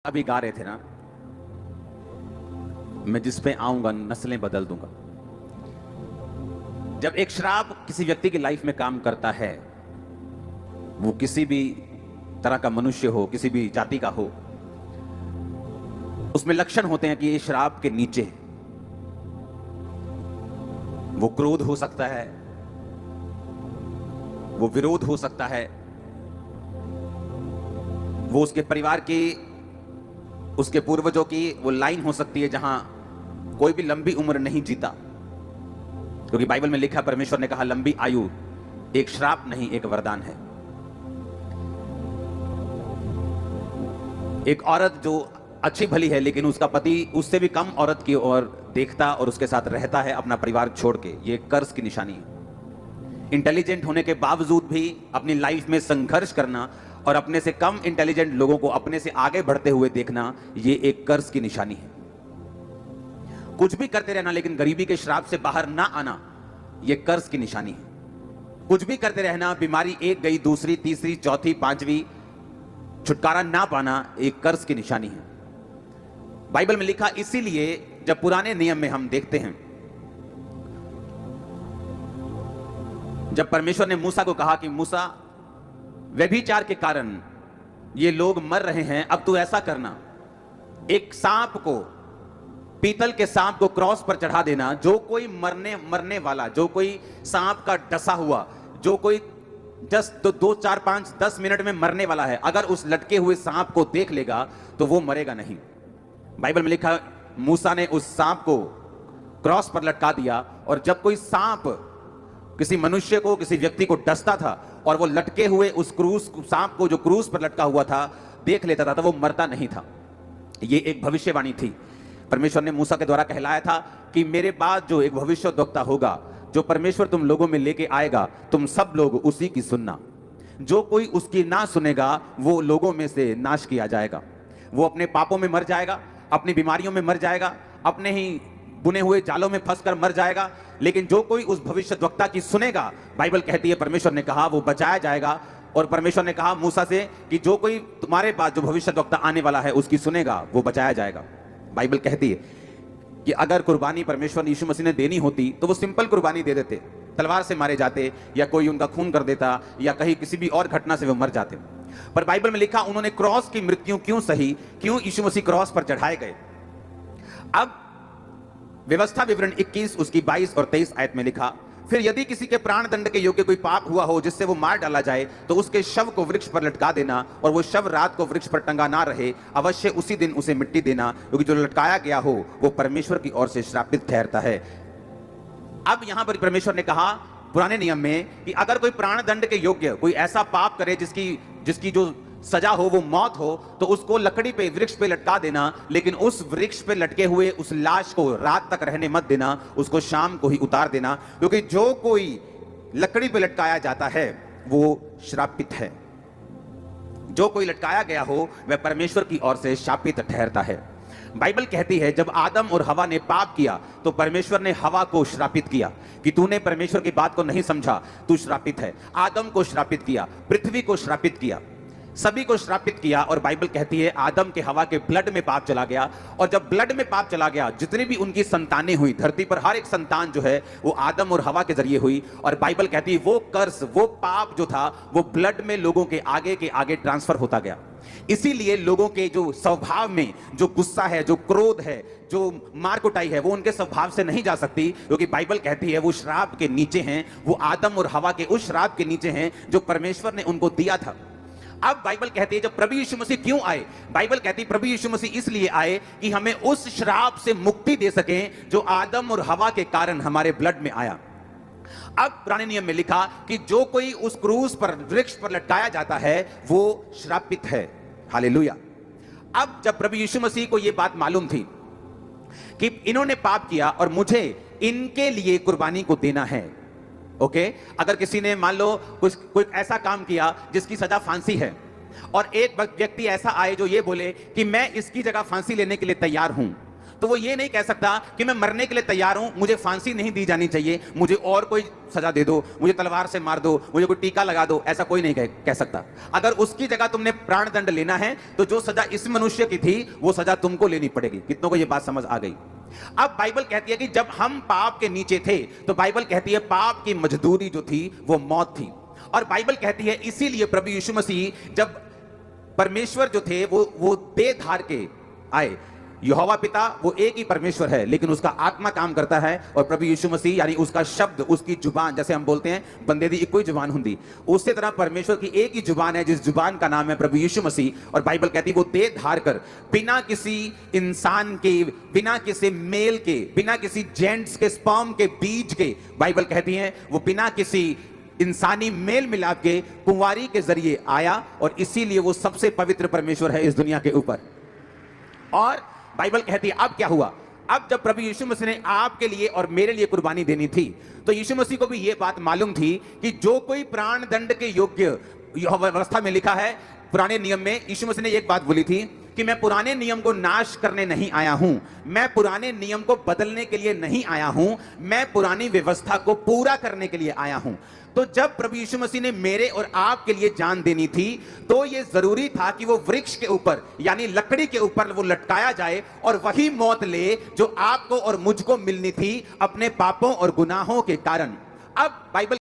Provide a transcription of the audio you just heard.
अभी गा रहे थे ना, मैं जिस पे आऊंगा नस्लें बदल दूंगा। जब एक श्राप किसी व्यक्ति की लाइफ में काम करता है, वो किसी भी तरह का मनुष्य हो, किसी भी जाति का हो, उसमें लक्षण होते हैं कि ये श्राप के नीचे है। वो क्रोध हो सकता है, वो विरोध हो सकता है, वो उसके परिवार की, उसके पूर्वजों की वो लाइन हो सकती है जहां कोई भी लंबी उम्र नहीं जीता, क्योंकि बाइबल में लिखा, परमेश्वर ने कहा लंबी आयु एक श्राप नहीं एक वरदान है। एक औरत जो अच्छी भली है लेकिन उसका पति उससे भी कम औरत की ओर देखता और उसके साथ रहता है अपना परिवार छोड़ के, ये कर्ज की निशानी है। इंटेलिजेंट होने के बावजूद भी अपनी लाइफ में संघर्ष करना और अपने से कम इंटेलिजेंट लोगों को अपने से आगे बढ़ते हुए देखना, ये एक कर्ज की निशानी है। कुछ भी करते रहना लेकिन गरीबी के श्राप से बाहर ना आना, ये कर्ज की निशानी है। कुछ भी करते रहना, बीमारी एक गई, दूसरी, तीसरी, चौथी, पांचवी, छुटकारा ना पाना, एक कर्ज की निशानी है। बाइबल में लिखा, इसीलिए जब पुराने नियम में हम देखते हैं, जब परमेश्वर ने मूसा को कहा कि मूसा, व्यभिचार के कारण ये लोग मर रहे हैं, अब तू ऐसा करना, एक सांप को, पीतल के सांप को क्रॉस पर चढ़ा देना। जो कोई मरने वाला, जो कोई सांप का डसा हुआ, जो कोई 2, 4, 5, 10 मिनट में मरने वाला है, अगर उस लटके हुए सांप को देख लेगा तो वो मरेगा नहीं। बाइबल में लिखा, मूसा ने उस सांप को क्रॉस पर लटका दिया, और जब कोई सांप किसी मनुष्य को, किसी व्यक्ति को डसता था और वो लटके हुए उस सांप को जो क्रूस पर लटका हुआ था देख लेता था, तो वो मरता नहीं था। ये एक भविष्यवाणी थी। परमेश्वर ने मूसा के द्वारा कहलाया था कि मेरे बाद जो एक भविष्यद्वक्ता होगा, जो परमेश्वर तुम लोगों में लेके आएगा, तुम सब लोग उसी की सुनना। जो कोई उसकी ना सुनेगा वो लोगों में से नाश किया जाएगा। वो अपने पापों में मर जाएगा, अपनी बीमारियों में मर जाएगा, अपने ही बुने हुए जालों में फंसकर मर जाएगा। लेकिन जो कोई उस भविष्यद्वक्ता की सुनेगा, बाइबल कहती है, परमेश्वर ने कहा, वो बचाया जाएगा। और परमेश्वर ने कहा मूसा से कि जो कोई तुम्हारे बाद जो भविष्यद्वक्ता आने वाला है उसकी सुनेगा, वो बचाया जाएगा। बाइबल कहती है कि अगर कुर्बानी परमेश्वर यीशु मसीह ने देनी होती तो वो सिंपल कुर्बानी दे देते, तलवार से मारे जाते, या कोई उनका खून कर देता, या कहीं किसी भी और घटना से वो मर जाते। पर बाइबल में लिखा, उन्होंने क्रॉस की मृत्यु क्यों सही, क्यों यीशु मसीह क्रॉस पर चढ़ाए गए। अब व्यवस्था विवरण 21 उसकी 22 और 23 आयत में लिखा, फिर यदि किसी के प्राण दंड के योग्य कोई पाप हुआ हो जिससे वो मार डाला जाए, तो उसके शव को वृक्ष पर लटका देना, और वो शव रात को वृक्ष पर टंगा ना रहे, अवश्य उसी दिन उसे मिट्टी देना, क्योंकि जो लटकाया गया हो वो परमेश्वर की ओर से श्रापित ठहरता है। अब यहां पर परमेश्वर ने कहा पुराने नियम में कि अगर कोई प्राण दंड के योग्य कोई ऐसा पाप करे जिसकी जो सजा हो वो मौत हो, तो उसको लकड़ी पे, वृक्ष पे लटका देना, लेकिन उस वृक्ष पे लटके हुए उस लाश को रात तक रहने मत देना, उसको शाम को ही उतार देना, क्योंकि जो कोई लकड़ी पे लटकाया जाता है वो श्रापित है। जो कोई लटकाया गया हो वह परमेश्वर की ओर से शापित ठहरता है। बाइबल कहती है, जब आदम और हवा ने पाप किया तो परमेश्वर ने हवा को श्रापित किया कि तूने परमेश्वर की बात को नहीं समझा, तू श्रापित है। आदम को श्रापित किया, पृथ्वी को श्रापित किया, सभी को श्रापित किया। और बाइबल कहती है आदम के, हवा के ब्लड में पाप चला गया, और जब ब्लड में पाप चला गया, जितनी भी उनकी संतानें हुई, धरती पर हर एक संतान जो है वो आदम और हवा के जरिए हुई। और बाइबल कहती है वो कर्ज, वो पाप जो था वो ब्लड में लोगों के आगे ट्रांसफर होता गया। इसीलिए लोगों के जो स्वभाव में जो गुस्सा है, जो क्रोध है, जो मार कुटाई है, वो उनके स्वभाव से नहीं जा सकती, क्योंकि बाइबल कहती है वो श्राप के नीचे हैं। वो आदम और हवा के उस श्राप के नीचे हैं जो परमेश्वर ने उनको दिया था। अब बाइबल कहती है जब प्रभु यीशु मसीह क्यों आए, बाइबल कहती है प्रभु यीशु मसीह इसलिए आए कि हमें उस श्राप से मुक्ति दे सकें जो आदम और हवा के कारण हमारे ब्लड में आया। अब पुराने नियम में लिखा कि जो कोई उस क्रूस पर, वृक्ष पर लटकाया जाता है वो श्रापित है। हालेलुया। अब जब प्रभु यीशु मसीह को यह बात मालूम थी कि इन्होंने पाप किया और मुझे इनके लिए कुर्बानी को देना है, ओके, अगर किसी ने मान लो कोई ऐसा काम किया जिसकी सजा फांसी है, और एक व्यक्ति ऐसा आए जो ये बोले कि मैं इसकी जगह फांसी लेने के लिए तैयार हूं, तो वो ये नहीं कह सकता कि मैं मरने के लिए तैयार हूं, मुझे फांसी नहीं दी जानी चाहिए, मुझे और कोई सजा दे दो, मुझे तलवार से मार दो, मुझे कोई टीका लगा दो। ऐसा कोई नहीं कह सकता। अगर उसकी जगह तुमने प्राण दंड लेना है तो जो सजा इस मनुष्य की थी वो सजा तुमको लेनी पड़ेगी। कितनों को ये बात समझ आ गई? अब बाइबल कहती है कि जब हम पाप के नीचे थे तो बाइबल कहती है पाप की मजदूरी जो थी वो मौत थी। और बाइबल कहती है इसीलिए प्रभु यीशु मसीह, जब परमेश्वर जो थे वो देह धार के आए, यहोवा पिता वो एक ही परमेश्वर है लेकिन उसका आत्मा काम करता है, और प्रभु यीशु मसीह यानी उसका शब्द, उसकी जुबान, जैसे हम बोलते हैं बंदे दी एक कोई जुबान हुंदी, उसी तरह परमेश्वर की एक ही जुबान है जिस जुबान का नाम है प्रभु यीशु मसीह। और बाइबल कहती है वो देह धार कर बिना किसी इंसान के, बिना किसी मेल के, बिना किसी जेंट्स के स्पर्म के बीज के, बाइबल कहती है वो बिना किसी इंसानी मेल मिलाप के कुंवारी के जरिए आया, और इसीलिए वो सबसे पवित्र परमेश्वर है इस दुनिया के ऊपर। और बाइबल कहती है अब क्या हुआ, अब जब प्रभु यीशु मसीह ने आपके लिए और मेरे लिए कुर्बानी देनी थी तो यीशु मसीह को भी यह बात मालूम थी कि जो कोई प्राण दंड के योग्य, व्यवस्था में लिखा है पुराने नियम में, यीशु मसीह ने एक बात बोली थी कि मैं पुराने नियम को नाश करने नहीं आया हूं, मैं पुराने नियम को बदलने के लिए नहीं आया हूं, मैं पुरानी व्यवस्था को पूरा करने के लिए आया हूं। तो जब प्रभु यीशु मसीह ने मेरे और आपके लिए जान देनी थी तो यह जरूरी था कि वो वृक्ष के ऊपर यानी लकड़ी के ऊपर वो लटकाया जाए और वही मौत ले जो आपको और मुझको मिलनी थी अपने पापों और गुनाहों के कारण। अब बाइबल